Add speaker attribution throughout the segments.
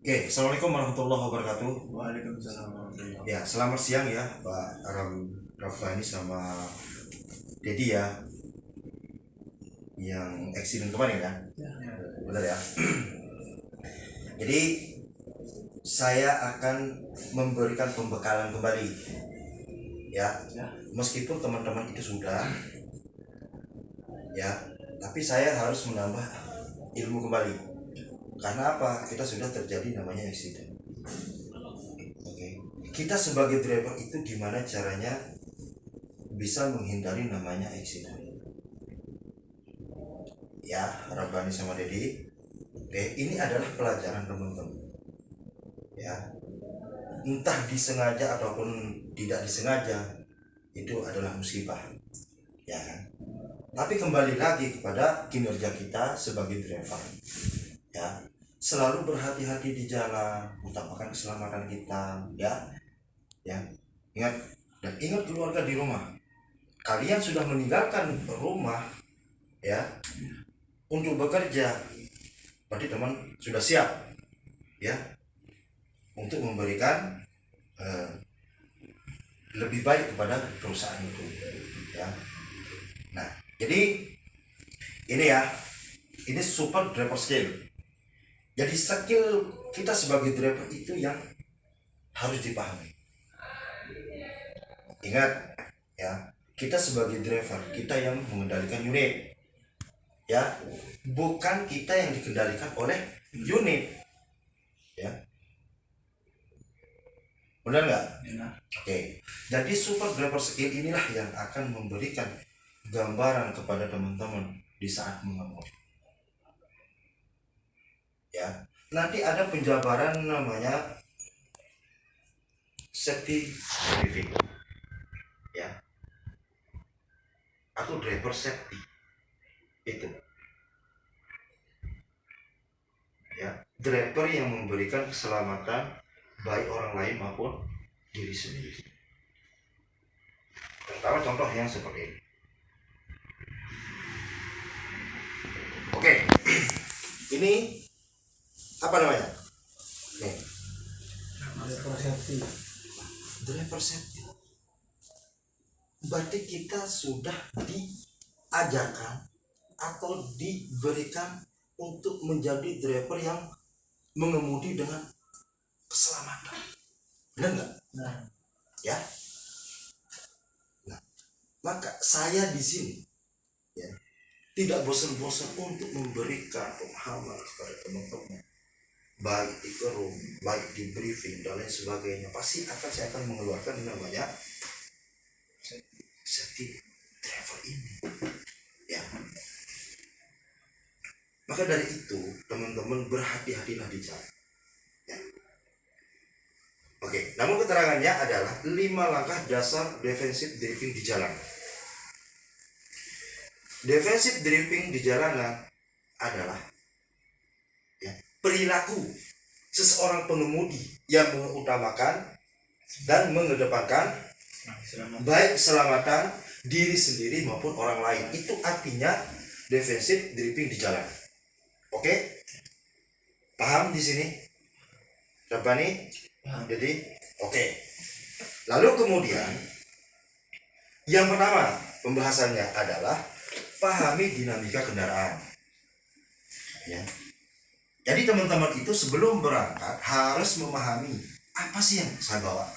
Speaker 1: Oke, assalamualaikum warahmatullahi wabarakatuh.
Speaker 2: Waalaikumsalam warahmatullahi wabarakatuh.
Speaker 1: Ya, selamat siang ya Pak Rabbani sama Dedi ya, yang eksiden kemarin kan?
Speaker 2: Ya.
Speaker 1: Benar ya. Jadi saya akan memberikan pembekalan kembali, ya. Meskipun teman-teman itu sudah, ya, tapi saya harus menambah ilmu kembali. Karena apa? Kita sudah terjadi namanya eksiden. Oke. Kita sebagai driver itu gimana caranya bisa menghindari namanya eksiden? Ya, Rabbani sama Dedi. Oke, ini adalah pelajaran teman-teman. Ya, entah disengaja ataupun tidak disengaja, itu adalah musibah, ya kan? Tapi kembali lagi kepada kinerja kita sebagai driver, ya, selalu berhati-hati di jalan, utamakan keselamatan kita, ya, ingat dan ingat keluarga di rumah. Kalian sudah meninggalkan rumah, ya, untuk bekerja, berarti teman sudah siap, ya, untuk memberikan lebih baik kepada perusahaan itu, ya. Nah, jadi ini ya, ini super driver skill. Jadi skill kita sebagai driver itu yang harus dipahami. Ingat ya, kita sebagai driver, kita yang mengendalikan unit, ya, bukan kita yang dikendalikan oleh unit, ya. Benar nggak?
Speaker 2: Ya.
Speaker 1: Oke, jadi super driver skill inilah yang akan memberikan gambaran kepada teman-teman di saat mengemudi. Ya, nanti ada penjabaran namanya safety briefing, ya, atau driver safety itu, ya, driver yang memberikan keselamatan baik orang lain maupun diri sendiri. Pertama contoh yang seperti ini. Oke, ini apa namanya? Nih, driver safety. Berarti kita sudah diajarkan atau diberikan untuk menjadi driver yang mengemudi dengan keselamatan. Benar nggak?
Speaker 2: Nah,
Speaker 1: Ya. Nah, maka saya di sini, ya, tidak bosan-bosan untuk memberikan pemahaman kepada teman-teman, baik di forum, baik di briefing dan lain sebagainya. Pasti saya akan mengeluarkan namanya safety driver ini, ya. Maka dari itu teman-teman berhati-hatilah di jalan, ya. Oke, namun keterangannya adalah 5 langkah dasar defensive driving di jalan. Defensive driving di jalanan adalah, ya, perilaku seseorang pengemudi yang mengutamakan dan mengedepankan baik keselamatan diri sendiri maupun orang lain. Itu artinya defensive driving di jalan. Oke? Paham di sini? Rabbani? Jadi, oke. Lalu kemudian yang pertama pembahasannya adalah pahami dinamika kendaraan, ya. Jadi teman-teman itu sebelum berangkat harus memahami apa sih yang saya bawa,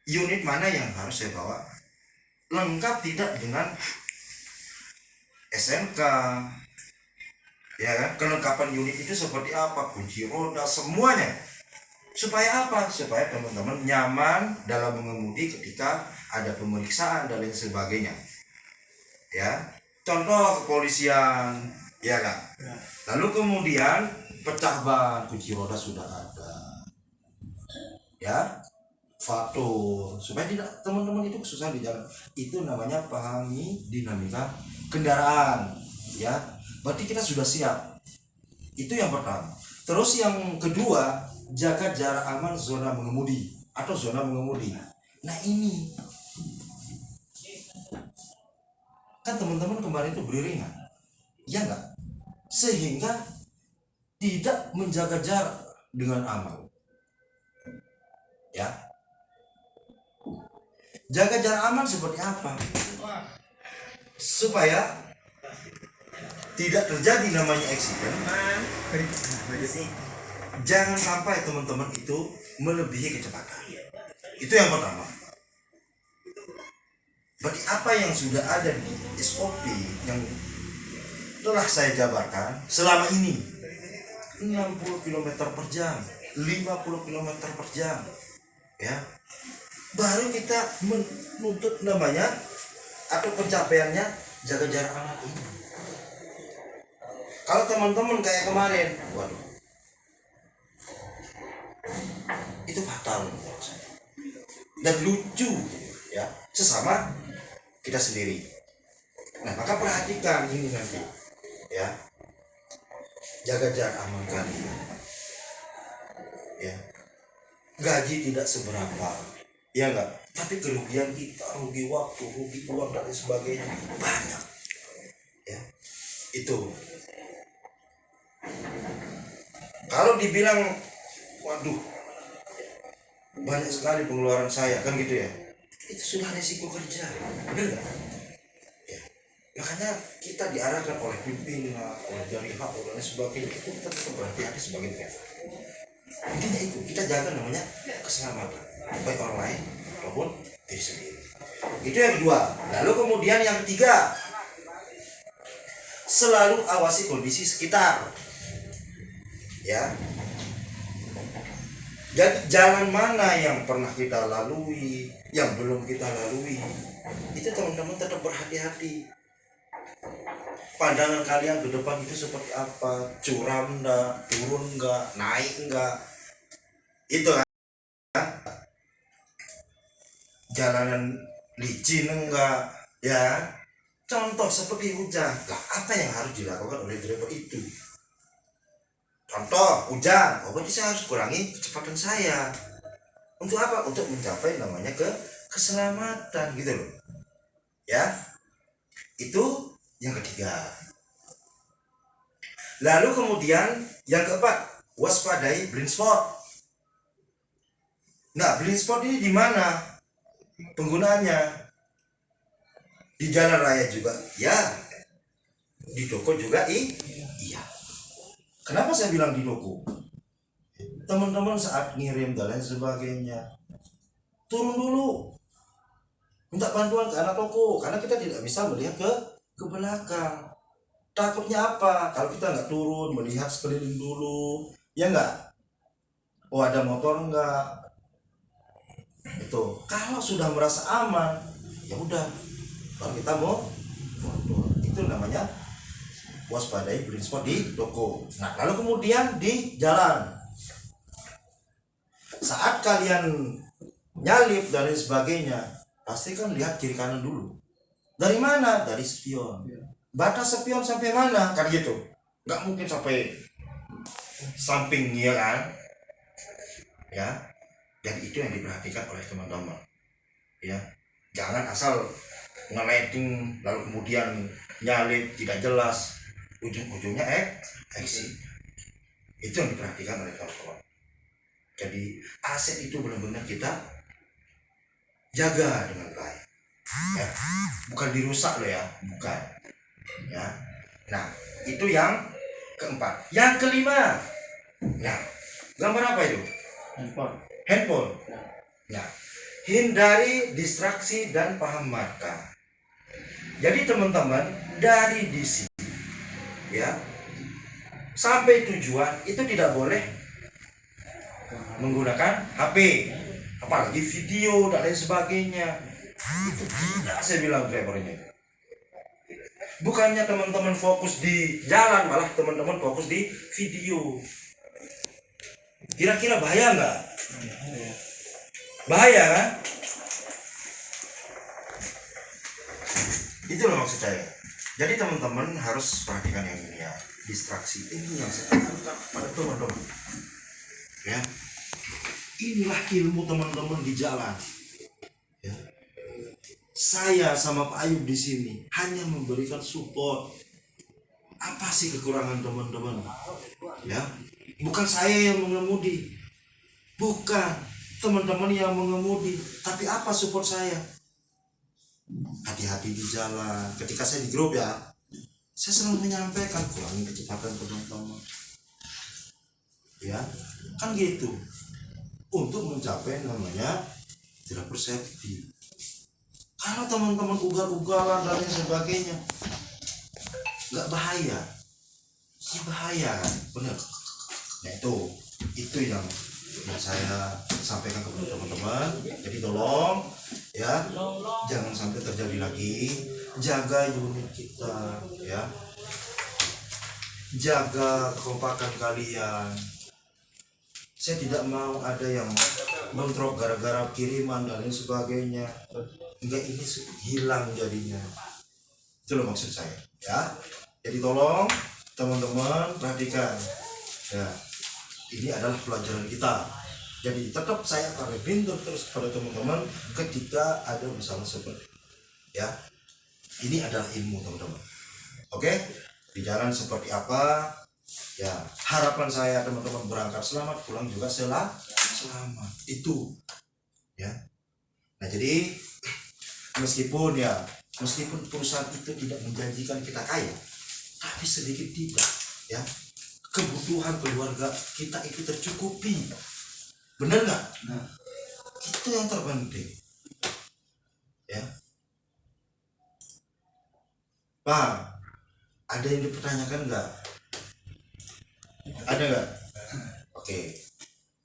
Speaker 1: unit mana yang harus saya bawa, lengkap tidak dengan SMK, ya kan? Kelengkapan unit itu seperti apa, kunci roda, semuanya. Supaya apa? Supaya teman-teman nyaman dalam mengemudi ketika ada pemeriksaan dan lain sebagainya, ya. Contoh kepolisian, ya kan?
Speaker 2: ya.
Speaker 1: Lalu kemudian pecah ban, kunci roda sudah ada, ya, faktor, supaya tidak teman-teman itu kesusahan di jalan. Itu namanya pahami dinamika kendaraan, ya. Berarti kita sudah siap. Itu yang pertama. Terus yang kedua, jaga jarak aman zona mengemudi atau zona mengemudi. Nah ini kan teman-teman kemarin itu beriringan, ya enggak? Sehingga tidak menjaga jarak dengan aman. Ya, jaga jarak aman seperti apa? Supaya tidak terjadi namanya accident. Jangan sampai teman-teman itu melebihi kecepatan. Itu yang pertama. Berarti apa yang sudah ada di SOP yang telah saya jabarkan selama ini, 60 km per jam, 50 km per jam, ya, baru kita menuntut namanya atau pencapaiannya jaga jarak aman ini. Kalau teman-teman kayak kemarin, waduh, itu fatal menurut saya dan lucu, ya, sesama kita sendiri. Nah, maka perhatikan ini nanti, ya, jaga jarak aman kalian, ya. Gaji tidak seberapa, ya enggak, tapi kerugian kita, rugi waktu, rugi uang dan sebagainya banyak, ya. Itu kalau dibilang waduh banyak sekali pengeluaran saya, kan gitu ya, itu sudah resiko kerja, benar nggak? Ya. Makanya kita diarahkan oleh pimpinan, oleh dari hak dan sebagainya, itu kita tetap berhati-hati sebagai driver. Intinya itu, kita jaga namanya keselamatan baik orang lain maupun diri sendiri. Itu yang kedua. Lalu kemudian yang ketiga, selalu awasi kondisi sekitar, ya. Jadi jalan mana yang pernah kita lalui, yang belum kita lalui, itu teman-teman tetap berhati-hati. Pandangan kalian ke depan itu seperti apa? Curam enggak, turun enggak, naik enggak? Itu kan? Jalanan licin enggak? Ya. Contoh seperti hujan. Lah, apa yang harus dilakukan oleh driver itu? Contoh hujan, berarti saya harus kurangi kecepatan saya. Untuk apa? Untuk mencapai namanya keselamatan, gitu loh. Ya. Itu yang ketiga. Lalu kemudian yang keempat, waspadai blind spot. Nah, blind spot ini di mana penggunaannya? Di jalan raya juga, ya. Di toko juga, iya. Kenapa saya bilang di toko? Teman-teman saat ngirim dan lain sebagainya, turun dulu, minta bantuan ke anak toko, karena kita tidak bisa melihat ke belakang. Takutnya apa? Kalau kita nggak turun, melihat sekeliling dulu, ya nggak? Oh, ada motor nggak? Itu. Kalau sudah merasa aman, ya udah, baru kita mau motor. Itu namanya waspadai blind spot di toko. Nah, lalu kemudian di jalan, saat kalian nyalip dan lain sebagainya, pastikan lihat kiri kanan dulu. Dari mana? Dari spion. Batas spion sampai mana? Kan gitu. Nggak mungkin sampai samping, ya kan? Ya. Dan itu yang diperhatikan oleh teman-teman. Ya. Jangan asal ngelighting lalu kemudian nyalip tidak jelas, ujung-ujungnya exit. Itu yang diperhatikan oleh kawan-kawan. Jadi aset itu benar-benar kita jaga dengan baik, ya. Bukan dirusak loh, ya, bukan, ya. Nah, itu yang keempat. Yang kelima, nah, gambar apa itu? Handphone. Nah, hindari distraksi dan paham marka. Jadi teman-teman, dari di sini, ya, sampai tujuan itu tidak boleh menggunakan HP, apalagi video dan lain sebagainya. Itu tidak, saya bilang drivernya. Bukannya teman-teman fokus di jalan, malah teman-teman fokus di video. Kira-kira bahaya nggak? Bahaya kan? Itu loh maksud saya. Jadi teman-teman harus perhatikan yang ini, ya. Distraksi ini yang saya katakan pada teman-teman, ya. Inilah ilmu teman-teman di jalan, ya. Saya sama Pak Ayub di sini hanya memberikan support, apa sih kekurangan teman-teman? Ya, bukan saya yang mengemudi, bukan teman-teman yang mengemudi, tapi apa support saya? Hati-hati di jalan. Ketika saya di grup ya, saya selalu menyampaikan kurangi kecepatan teman-teman. Ya, kan gitu. Untuk mencapai namanya tidak safety. Kalau teman-teman ugal-ugalan dan lain sebagainya, nggak bahaya, ya bahaya kan, bener. Nah itu yang saya sampaikan kepada teman-teman. Jadi tolong ya, jangan sampai terjadi lagi. Jaga unit kita ya, jaga kekompakan kalian. Saya tidak mau ada yang bentrok gara-gara kiriman dan lain sebagainya. Enggak, ini hilang jadinya. Itu loh maksud saya ya. Jadi tolong teman-teman perhatikan ya, ini adalah pelajaran kita. Jadi tetap saya akan reminder terus kepada teman-teman ketika ada masalah seperti ya. Ini adalah ilmu teman-teman. Oke, di jalan seperti apa ya, harapan saya teman-teman berangkat selamat, pulang juga selamat. Itu ya. Nah jadi meskipun perusahaan itu tidak menjanjikan kita kaya, tapi sedikit tidak ya, kebutuhan keluarga kita itu tercukupi. Bener nggak? Nah, itu yang terpenting ya. Pak, ada yang dipertanyakan nggak? Ada nggak? Oke.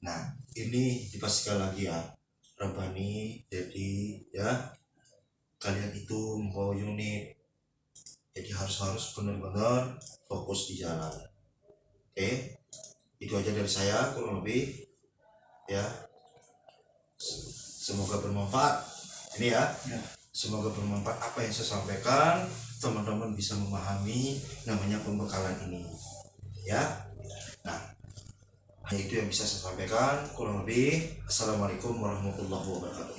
Speaker 1: Nah, ini dipastikan lagi ya, Rabbani, jadi ya, kalian itu membawa unit, jadi harus benar-benar fokus di jalan. Oke, itu aja dari saya kurang lebih ya. Semoga bermanfaat ini ya. Semoga bermanfaat apa yang saya sampaikan, teman-teman bisa memahami namanya pembekalan ini ya. Nah, hanya itu yang bisa saya sampaikan kurang lebih. Assalamualaikum warahmatullahi wabarakatuh.